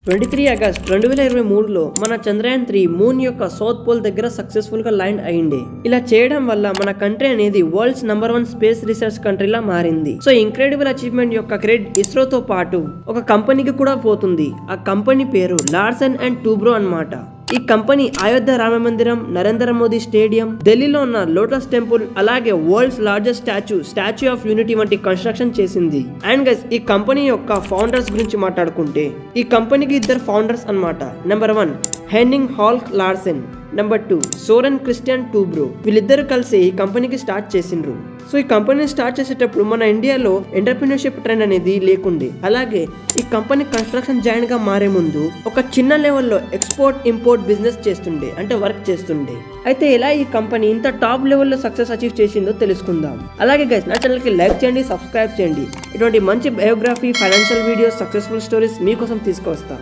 23 August 2023లో మన Chandrayaan 3 moon యొక్క south pole దగ్గర సక్సెస్ఫుల్ గా ల్యాండ్ అయింది. ఇలా చేయడం వల్ల మన కంట్రీ అనేది వరల్డ్స్ నంబర్ 1 స్పేస్ రీసెర్చ్ కంట్రీలా మారింది. సో ఇంక్రెడిబుల్ అచీవ్మెంట్ యొక్క క్రెడిట్ ఇస్రోతో పాటు ఒక కంపెనీకి కూడా పోతుంది. ఆ కంపెనీ పేరు లార్సెన్ అండ్ టూబ్రో అన్నమాట. ఈ కంపెనీ అయోధ్య రామ మందిరం, నరేంద్ర మోదీ స్టేడియం, ఢిల్లీలో ఉన్న లోటస్ టెంపుల్, అలాగే world's largest Statue of Unity వంటి కన్స్ట్రక్షన్ చేసింది. అండ్ గైస్, ఈ కంపెనీ యొక్క ఫౌండర్స్ గురించి మాట్లాడుకుంటే ఈ కంపెనీకి ఇద్దరు ఫౌండర్స్ అన్నమాట. Number 1 Henning Holck Larsen, number 2 Soren Christian Toubro. వీళ్ళిద్దరు కలిసి ఈ కంపెనీకి స్టార్ట్ చేసిండ్రు. సో ఈ కంపెనీని స్టార్ట్ చేసేటప్పుడు మన ఇండియాలో ఎంటర్‌ప్రెన్యూర్‌షిప్ ట్రెండ్ అనేది లేకుండే. అలాగే ఈ కంపెనీ కన్స్ట్రక్షన్ జాయింట్ గా మారే ముందు ఒక చిన్న లెవెల్లో ఎక్స్పోర్ట్ ఇంపోర్ట్ బిజినెస్ చేస్తుండే, అంటే వర్క్ చేస్తుండే. అయితే ఎలా ఈ కంపెనీ ఇంత టాప్ లెవెల్లో సక్సెస్ అచీవ్ చేసిందో తెలుసుకుందాం. అలాగే గైస్, నా ఛానల్ కి లైక్ చేయండి, సబ్స్క్రైబ్ చేయండి. ఇటువంటి మంచి biography, financial videos, successful stories మీకోసం తీసుకొస్తా.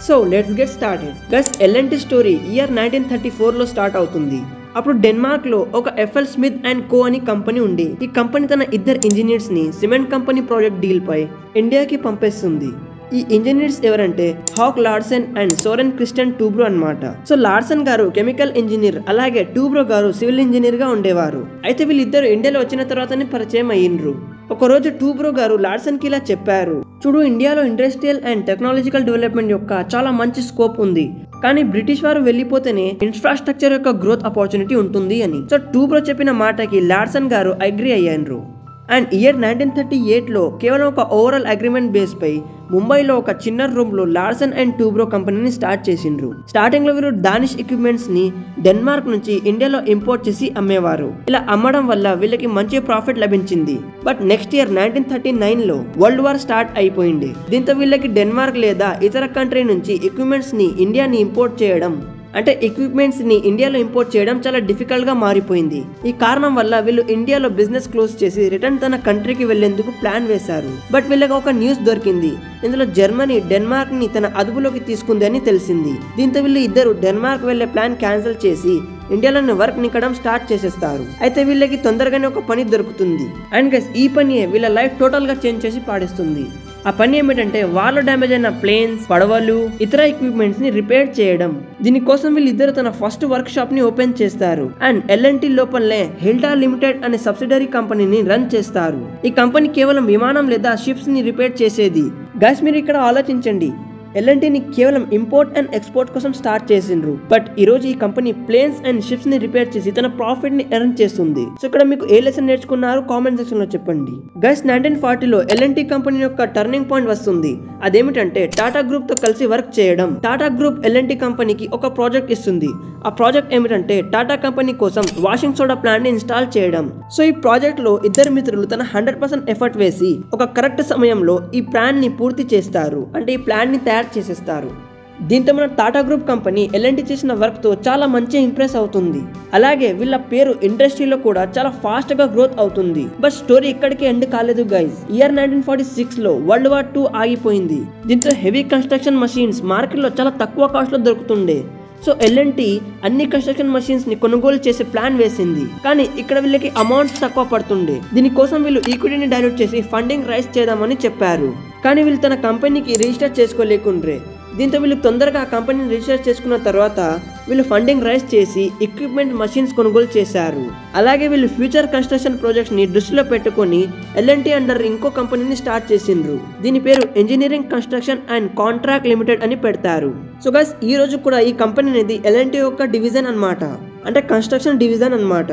So let's get started. Guys, L&T story year 1934లో స్టార్ట్ అవుతుంది. అప్పుడు డెన్మార్క్ లో ఒక ఎఫ్ఎల్ స్మిత్ అండ్ కో అని కంపెనీ ఉంది. ఈ కంపెనీ తన ఇద్దరు ఇంజనీర్స్ ని సిమెంట్ కంపెనీ ప్రాజెక్ట్ డీల్ పై ఇండియాకి పంపిస్తుంది. ఈ ఇంజనీర్స్ ఎవరంటే Holck Larsen and Soren Christian Toubro అన్నమాట. సో లార్సెన్ గారు కెమికల్ ఇంజనీర్, అలాగే టూబ్రో గారు సివిల్ ఇంజనీర్ గా ఉండేవారు. అయితే వీళ్ళిద్దరు ఇండియాలో వచ్చిన తర్వాతనే పరిచయం అయ్యిండ్రు. ఒకరోజు టూబ్రో గారు లార్సెన్ కి ఇలా చెప్పారు, చూడు, ఇండియాలో ఇండస్ట్రియల్ అండ్ టెక్నాలజికల్ డెవలప్మెంట్ యొక్క చాలా మంచి స్కోప్ ఉంది, కానీ బ్రిటిష్ వారు వెళ్ళిపోతేనే ఇన్ఫ్రాస్ట్రక్చర్ యొక్క గ్రోత్ ఆపర్చునిటీ ఉంటుంది అని. సో టూబ్రో చెప్పిన మాటకి లార్సెన్ గారు అగ్రి అయ్యారు. అండ్ ఇయర్ 1938లో కేవలం ఒక ఓవరాల్ అగ్రిమెంట్ బేస్ పై ముంబైలో ఒక చిన్న రూమ్ లో లార్సెన్ అండ్ టూబ్రో కంపెనీని స్టార్ట్ చేసిండ్రు. స్టార్టింగ్ లో వీరు డానిష్ ఎక్విప్మెంట్స్ ని డెన్మార్క్ నుంచి ఇండియాలో ఇంపోర్ట్ చేసి అమ్మేవారు. ఇలా అమ్మడం వల్ల వీళ్ళకి మంచి ప్రాఫిట్ లభించింది. బట్ నెక్స్ట్ ఇయర్ 1939లో వరల్డ్ వార్ స్టార్ట్ అయిపోయింది. దీంతో వీళ్ళకి డెన్మార్క్ లేదా ఇతర కంట్రీ నుంచి ఎక్విప్మెంట్స్ ని ఇండియాని ఇంపోర్ట్ చేయడం, అంటే ఎక్విప్మెంట్స్ ని ఇండియాలో ఇంపోర్ట్ చేయడం చాలా డిఫికల్ట్ గా మారిపోయింది. ఈ కారణం వల్ల వీళ్ళు ఇండియాలో బిజినెస్ క్లోజ్ చేసి రిటర్న్ తన కంట్రీకి వెళ్లేందుకు ప్లాన్ వేశారు. బట్ వీళ్ళకి ఒక న్యూస్ దొరికింది. ఇందులో జర్మనీ డెన్మార్క్ ని తన అదుపులోకి తీసుకుంది అని తెలిసింది. దీంతో వీళ్ళు ఇద్దరు డెన్మార్క్ వెళ్లే ప్లాన్ క్యాన్సిల్ చేసి ఇండియాలోని వర్క్ నిక్కడం స్టార్ట్ చేసేస్తారు. అయితే వీళ్ళకి తొందరగానే ఒక పని దొరుకుతుంది. అండ్ గైస్, ఈ పని వీళ్ళ లైఫ్ టోటల్ గా చేంజ్ చేసి పాడిస్తుంది. ఆ పని ఏమిటంటే వార్లో డ్యామేజ్ అయిన ప్లేన్స్, పడవలు, ఇతర ఎక్విప్మెంట్స్ ని రిపేర్ చేయడం. దీనికోసం వీళ్ళిద్దరు తన ఫస్ట్ వర్క్ షాప్ ని ఓపెన్ చేస్తారు. అండ్ ఎల్ఎన్టీ లోపలనే హిల్టా లిమిటెడ్ అనే సబ్సిడరీ కంపెనీని రన్ చేస్తారు. ఈ కంపెనీ కేవలం విమానం లేదా షిప్స్ ని రిపేర్ చేసేది. గైస్, మీరు ఇక్కడ ఆలోచించండి, ఎల్ఎన్టీని కేవలం ఇంపోర్ట్ అండ్ ఎక్స్పోర్ట్ కోసం స్టార్ట్ చేసిండ్రు. బట్ ఈ రోజు ఈ కంపెనీ ప్లేన్స్ అండ్ షిప్స్ ని రిపేర్ చేసి తన ప్రాఫిట్ ని ఎర్న్ చేస్తుంది. సో ఇక్కడ మీకు ఏ లెసన్ నేర్చుకున్నారు కామెంట్ సెక్షన్ లో చెప్పండి. గైస్, 1940లో ఎల్ఎన్టీ కంపెనీ యొక్క టర్నింగ్ పాయింట్ వస్తుంది. అదేమిటంటే టాటా గ్రూప్ తో కలిసి వర్క్ చేయడం. టాటా గ్రూప్ ఎల్ఎన్టీ కంపెనీకి ఒక ప్రాజెక్ట్ ఇస్తుంది. ఆ ప్రాజెక్ట్ ఏమిటంటే టాటా కంపెనీ కోసం వాషింగ్ సోడా ప్లాంట్ ని ఇన్స్టాల్ చేయడం. సో ఈ ప్రాజెక్ట్ లో ఇద్దరు మిత్రులు తన 100% ఎఫర్ట్ వేసి ఒక కరెక్ట్ సమయంలో ఈ ప్లాన్ ని పూర్తి చేస్తారు, అంటే ఈ ప్లాన్ ని తయారు చేసేస్తారు. దీంతో మన టాటా గ్రూప్ కంపెనీ ఎల్ఎన్టీ చేసిన వర్క్ తో చాలా మంచి ఇంప్రెస్ అవుతుంది. అలాగే వీళ్ళ పేరు ఇండస్ట్రీలో కూడా చాలా ఫాస్ట్ గా గ్రోత్ అవుతుంది. బట్ స్టోరీ ఇక్కడికి ఎండ్ కాలేదు గైస్. ఇయర్ 1946లో వరల్డ్ వార్ 2 ఆగిపోయింది. దీంతో హెవీ కన్స్ట్రక్షన్ మషిన్స్ మార్కెట్ లో చాలా తక్కువ కాస్ట్ లో దొరుకుతుండే. సో ఎల్ఎన్టీ అన్ని కన్స్ట్రక్షన్ మషిన్స్ ని కొనుగోలు చేసే ప్లాన్ వేసింది. కానీ ఇక్కడ వీళ్ళకి అమౌంట్స్ తక్కువ పడుతుండే. దీనికోసం వీళ్ళు ఈక్విటీని డైల్యూట్ చేసి ఫండింగ్ రైజ్ చేద్దామని చెప్పారు. కానీ వీళ్ళు తన కంపెనీకి రిజిస్టర్ చేసుకోలేకుండ్రే. దీంతో వీళ్ళు తొందరగా ఆ కంపెనీని రిజిస్టర్ చేసుకున్న తర్వాత వీళ్ళు ఫండింగ్ రైజ్ చేసి ఎక్విప్మెంట్ మషిన్స్ కొనుగోలు చేశారు. అలాగే వీళ్ళు ఫ్యూచర్ కన్స్ట్రక్షన్ ప్రాజెక్ట్స్ ని దృష్టిలో పెట్టుకొని ఎల్ఎన్టీ అండర్ ఇంకో కంపెనీని స్టార్ట్ చేసిండ్రు. దీని పేరు engineering construction and contract limited అని పెడతారు. సో గైస్, ఈ రోజు కూడా ఈ కంపెనీ అనేది ఎల్ఎన్టీ యొక్క డివిజన్ అన్నమాట, అంటే కన్స్ట్రక్షన్ డివిజన్ అన్నమాట.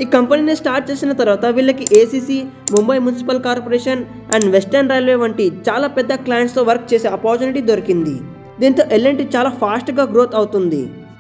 ఈ కంపెనీని స్టార్ట్ చేసిన తర్వాత వీళ్ళకి ACC, Mumbai municipal corporation and western railway వంటి చాలా పెద్ద క్లయింట్స్ తో వర్క్ చేసే ఆపర్చునిటీ దొరికింది. దీంతో ఎల్ఎన్టీ చాలా ఫాస్ట్ గా గ్రోత్ అవుతుంది.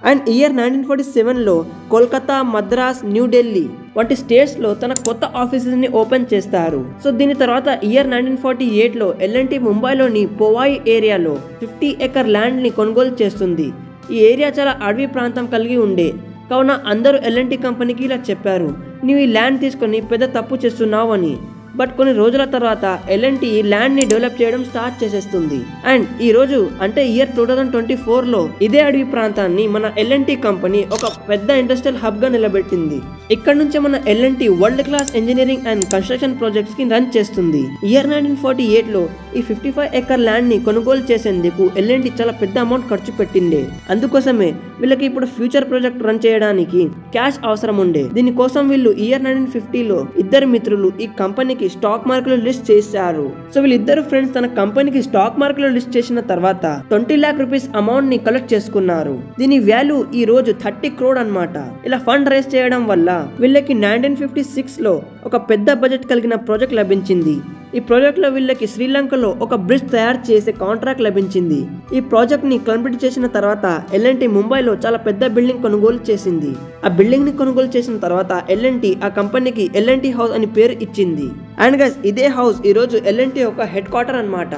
అండ్ ఇయర్ 1947లో కోల్కతా, మద్రాస్, న్యూఢిల్లీ వంటి స్టేట్స్ లో తన కొత్త ఆఫీసెస్ ని ఓపెన్ చేస్తారు. సో దీని తర్వాత ఇయర్ 1948లో ఎల్ఎన్టీ ముంబైలోని పోవాయి ఏరియాలో 50 ఎకర్ ల్యాండ్ ని కొనుగోలు చేస్తుంది. ఈ ఏరియా చాలా అడవి ప్రాంతం కలిగి ఉండే. కావున అందరూ ఎల్ఎన్టీ కంపెనీకి ఇలా చెప్పారు, నీవు ఈ ల్యాండ్ తీసుకొని పెద్ద తప్పు చేస్తున్నావు అని. బట్ కొన్ని రోజుల తర్వాత ఎల్ఎన్టీ ల్యాండ్ ని డెవలప్ చేయడం స్టార్ట్ చేసేస్తుంది. అండ్ ఈ రోజు అంటే ఇయర్ 2024లో ఇదే అడవి ప్రాంతాన్ని మన ఎల్ఎన్టీ కంపెనీ ఒక పెద్ద ఇండస్ట్రియల్ హబ్ గా నిలబెట్టింది. ఇక్కడ నుంచే మన L&T world class engineering and construction projects కి రన్ చేస్తుంది. ఇయర్ 1948 లో ఈ 55 ఎకర్ ల్యాండ్ ని కొనుగోలు చేసేందుకు L&T చాలా పెద్ద అమౌంట్ ఖర్చు పెట్టిండే. అందుకోసమే వీళ్ళకి ఇప్పుడు ఫ్యూచర్ ప్రాజెక్ట్ రన్ చేయడానికి క్యాష్ అవసరం ఉండే. దీనికోసం వీళ్ళు ఇయర్ 1950 లో ఇద్దరు మిత్రులు ఈ కంపెనీకి స్టాక్ మార్కెట్ లో లిస్ట్ చేశారు. సో వీళ్ళిద్దరు ఫ్రెండ్స్ తన కంపెనీకి స్టాక్ మార్కెట్ లో లిస్ట్ చేసిన తర్వాత 20 lakh rupees అమౌంట్ ని కలెక్ట్ చేసుకున్నారు. దీని వాల్యూ ఈ రోజు 30 crore అన్నమాట. ఇలా ఫండ్ రైజ్ చేయడం వల్ల వీళ్ళకి 1956 లో ఒక పెద్ద బడ్జెట్ కలిగిన ప్రాజెక్ట్ లభించింది. ఈ ప్రాజెక్ట్ లో వీళ్ళకి శ్రీలంకలో ఒక బ్రిడ్జ్ తయారు చేసే కాంట్రాక్ట్ లభించింది. ఈ ప్రాజెక్ట్ ని కంప్లీట్ చేసిన తర్వాత L&T ముంబైలో చాలా పెద్ద బిల్డింగ్ కొనుగోలు చేసింది. ఆ బిల్డింగ్ ని కొనుగోలు చేసిన తర్వాత L&T ఆ కంపెనీకి L&T హౌస్ అని పేరు ఇచ్చింది. అండ్ గైస్ ఇదే హౌస్ ఈ రోజు L&T యొక్క హెడ్ క్వార్టర్ అన్నమాట.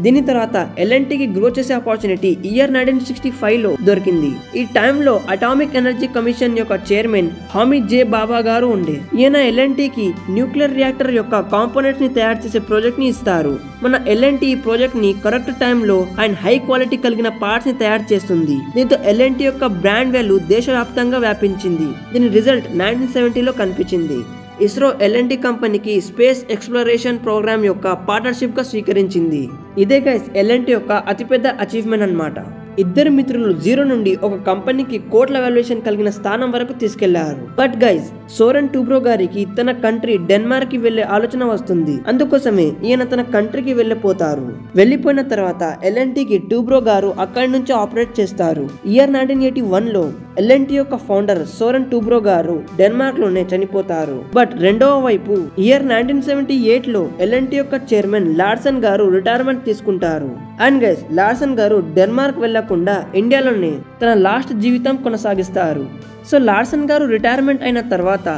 దీని తర్వాత L&Tకి గ్రో చేసే ఆపర్చునిటీ ఇయర్ 1965 లో దొరికింది. ఈ టైంలో అటామిక్ ఎనర్జీ కమిషన్ యొక్క చైర్మన్ హామీ జే బాబా గారు ఉండే. ఈయన L&Tకి న్యూక్లియర్ రియాక్టర్ యొక్క కాంపోనెంట్స్ ని తయారు చేసే ప్రాజెక్ట్ ని ఇస్తారు. మన L&T ఈ ప్రాజెక్ట్ ని కరెక్ట్ టైంలో అండ్ హై క్వాలిటీ కలిగిన పార్ట్స్ ని తయారు చేస్తుంది. దీంతో L&T యొక్క బ్రాండ్ వాల్యూ దేశవ్యాప్తంగా వ్యాపించింది. దీని రిజల్ట్ 1970 లో కనిపించింది. ఇస్రో L&T కంపెనీకి స్పేస్ ఎక్స్ప్లోరేషన్ ప్రోగ్రామ్ యొక్క పార్ట్నర్షిప్ గా స్వీకరించింది. ఇదే గైస్ L&T యొక్క అతిపెద్ద అచీవ్మెంట్ అన్నమాట. ఇద్దరు మిత్రులు జీరో నుండి ఒక కంపెనీకి కోట్ల వాల్యుయేషన్ కలిగిన స్థానం వరకు తీసుకెళ్లారు. బట్ గైస్ సోరెన్ టూబ్రో గారికి తన కంట్రీ డెన్మార్క్ కి వెళ్లే ఆలోచన వస్తుంది. అందుకోసమే ఈయన తన కంట్రీకి వెళ్లిపోతారు. వెళ్లిపోయిన తర్వాత L&Tకి టూబ్రో గారు అక్కడి నుంచి ఆపరేట్ చేస్తారు. ఇయర్ 1981 లో L&T యొక్క ఫౌండర్ సోరెన్ టూబ్రో గారు డెన్మార్క్ లోనే చనిపోతారు. బట్ రెండవ వైపు ఇయర్ 1978 లో L&T యొక్క చైర్మన్ లార్సన్ గారు రిటైర్మెంట్ తీసుకుంటారు. అండ్ గైస్ లార్సన్ గారు డెన్మార్క్ వెళ్లకుండా ఇండియాలోనే తన లాస్ట్ జీవితం కొనసాగిస్తారు. సో లార్సన్ గారు రిటైర్మెంట్ అయిన తర్వాత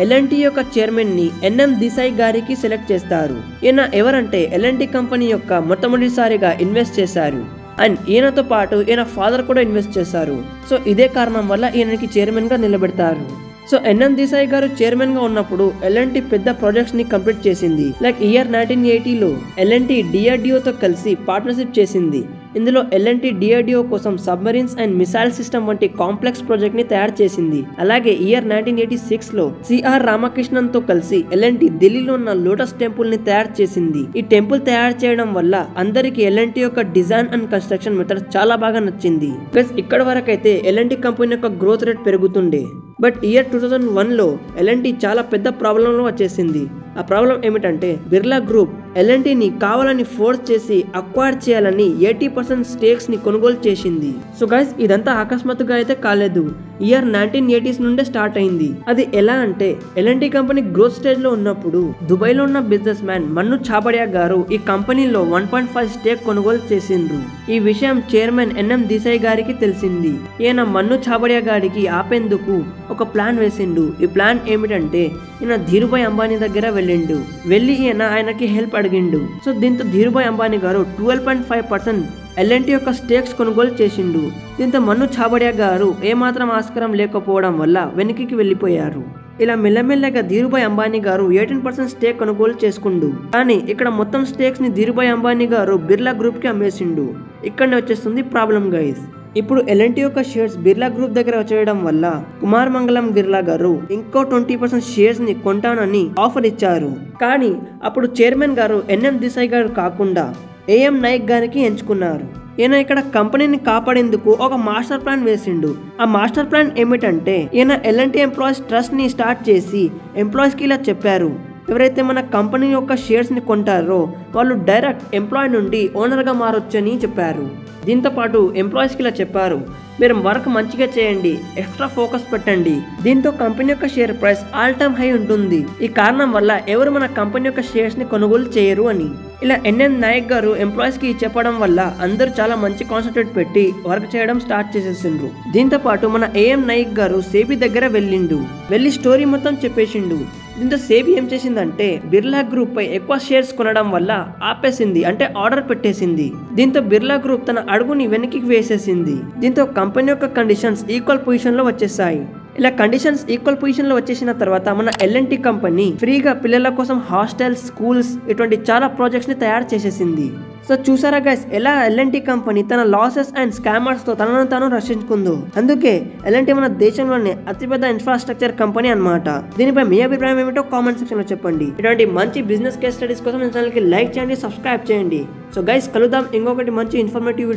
L&T యొక్క చైర్మన్ ని NM దేశాయ్ గారికి సెలెక్ట్ చేస్తారు. ఈయన ఎవరంటే L&T కంపెనీ యొక్క మొట్టమొదటిసారిగా ఇన్వెస్ట్ చేశారు. అండ్ ఈయనతో పాటు ఈయన ఫాదర్ కూడా ఇన్వెస్ట్ చేశారు. సో ఇదే కారణం వల్ల ఈయనకి చైర్మన్ గా నిలబెడతారు. సో NM దేశాయ్ గారు చైర్మన్ గా ఉన్నప్పుడు L&T పెద్ద ప్రాజెక్ట్స్ ని కంప్లీట్ చేసింది. లైక్ ఇయర్ 1980 లో L&T DRDO తో కలిసి పార్ట్నర్షిప్ చేసింది. ఇందులో L&T DRDO కోసం సబ్మరీన్స్ అండ్ మిసైల్ సిస్టమ్ వంటి కాంప్లెక్స్ ప్రాజెక్ట్ ని తయారు చేసింది. అలాగే ఇయర్ 1986 లో CR రామకృష్ణన్ తో కలిసి L&T ఢిల్లీలో ఉన్న లోటస్ టెంపుల్ ని తయారు చేసింది. ఈ టెంపుల్ తయారు చేయడం వల్ల అందరికి L&T యొక్క డిజైన్ అండ్ కన్స్ట్రక్షన్ మెథడ్ చాలా బాగా నచ్చింది. ప్లస్ ఇక్కడ వరకైతే L&T కంపెనీ యొక్క గ్రోత్ రేట్ పెరుగుతుండే. బట్ ఇయర్ 2001 లో L&T చాలా పెద్ద ప్రాబ్లం లో వచ్చేసింది. ఆ ప్రాబ్లం ఏమిటంటే బిర్లా గ్రూప్ L&Tని కావాలని ఫోర్స్ చేసి అక్వైర్ చేయాలని 80% స్టేక్స్ ని కొనుగోలు చేసింది. సో గైస్ ఇదంతా అకస్మాత్తుగా అయితే కాలేదు. ఇయర్ 1980s నుండే స్టార్ట్ అయింది. అది ఎలా అంటే L&T కంపెనీ గ్రోత్ స్టేజ్ లో ఉన్నప్పుడు దుబాయ్ లో ఉన్న బిజినెస్ మ్యాన్ మన్ను చాబడియా గారు ఈ కంపెనీలో 1.5 స్టేక్ కొనుగోలు చేసిండ్రు. ఈ విషయం చైర్మన్ NM దేశాయ్ గారికి తెలిసింది. ఈయన మన్ను చాబడియా గారికి ఆపేందుకు ఒక ప్లాన్ వేసిండు. ఈ ప్లాన్ ఏమిటంటే ఈయన ధీరుభాయ్ అంబానీ దగ్గర వెళ్ళిండు. వెళ్ళి ఈయన ఆయనకి హెల్ప్ అడిగిండు. సో దీంతో ధీరుభాయ్ అంబానీ గారు 12.5% L&T యొక్క స్టేక్స్ కొనుగోలు చేసిండు. దీంతో మన్ను చాబడియా గారు ఏమాత్రం ఆస్కారం లేకపోవడం వల్ల వెనక్కి వెళ్ళిపోయారు. ఇలా మెల్లమెల్లగా ధీరుభాయ్ అంబానీ గారు 18% స్టేక్ కొనుగోలు చేసుకుండు. కానీ ఇక్కడ మొత్తం స్టేక్స్ ని ధీరుభాయ్ అంబానీ గారు బిర్లా గ్రూప్ కి అమ్మేసిండు. ఇక్కడనే వచ్చేస్తుంది ప్రాబ్లం గైస్. ఇప్పుడు L&T యొక్క షేర్స్ బిర్లా గ్రూప్ దగ్గర వచ్చేయడం వల్ల కుమార్ మంగళం బిర్లా గారు ఇంకో 20% షేర్స్ ని కొంటానని ఆఫర్ ఇచ్చారు. కానీ అప్పుడు చైర్మన్ గారు NM దేశాయ్ గారు కాకుండా AM నాయక్ గారికి ఎంచుకున్నారు. ఈయన ఇక్కడ కంపెనీని కాపాడేందుకు ఒక మాస్టర్ ప్లాన్ వేసిండు. ఆ మాస్టర్ ప్లాన్ ఏమిటంటే ఈయన L&T ఎంప్లాయీస్ ట్రస్ట్ ని స్టార్ట్ చేసి ఎంప్లాయీస్ కి ఇలా చెప్పారు, ఎవరైతే మన కంపెనీ యొక్క షేర్స్ ని కొంటారో వాళ్ళు డైరెక్ట్ ఎంప్లాయీ నుండి ఓనర్ గా మారొచ్చని చెప్పారు. దీంతో పాటు ఎంప్లాయీస్ కి ఇలా చెప్పారు, మీరు వర్క్ మంచిగా చేయండి, ఎక్స్ట్రా ఫోకస్ పెట్టండి. దీంతో కంపెనీ యొక్క share price all time high ఉంటుంది. ఈ కారణం వల్ల ఎవరు మన కంపెనీ యొక్క షేర్స్ ని కొనుగోలు చేయరు అని. ఇలా NM నాయక్ గారు ఎంప్లాయీస్ కి చెప్పడం వల్ల అందరూ చాలా మంచి కాన్సన్ట్రేట్ పెట్టి వర్క్ చేయడం స్టార్ట్ చేసేసిండ్రు. దీంతో పాటు మన AM నాయక్ గారు సేబీ దగ్గర వెళ్ళి స్టోరీ మొత్తం చెప్పేసిండు. దీంతో సేబీ ఏం చేసిందంటే బిర్లా గ్రూప్ పై ఎక్కువ షేర్స్ కొనడం వల్ల ఆపేసింది, అంటే ఆర్డర్ పెట్టేసింది. దీంతో బిర్లా గ్రూప్ తన అడుగుని వెనక్కి వేసేసింది. దీంతో కంపెనీ యొక్క కండిషన్స్ ఈక్వల్ పొజిషన్ లో వచ్చేసాయి. ఇలా కండిషన్స్ ఈక్వల్ పొజిషన్ లో వచ్చేసిన తర్వాత మన L&T కంపెనీ ఫ్రీగా పిల్లల కోసం హాస్టల్స్, స్కూల్స్ ఇటువంటి చాలా ప్రాజెక్ట్స్ ని తయారు చేసేసింది. సో చూసారా గైస్, ఎలా L&T కంపెనీ తన లాసెస్ అండ్ స్కామర్స్ తో తనను తాను రక్షించుకుందో. అందుకే L&T మన దేశంలోనే అతిపెద్ద ఇన్ఫ్రాస్ట్రక్చర్ కంపెనీ అన్నమాట. దీనిపై మీ అభిప్రాయం ఏమిటో కామెంట్ సెక్షన్ లో చెప్పండి. ఇటువంటి మంచి బిజినెస్ కేస్ స్టడీస్ కోసం ఛానల్ కి లైక్ చేయండి, సబ్స్క్రైబ్ చేయండి. సో గైస్, కలుద్దాం ఇంకొకటి మంచి ఇన్ఫర్మేటివ్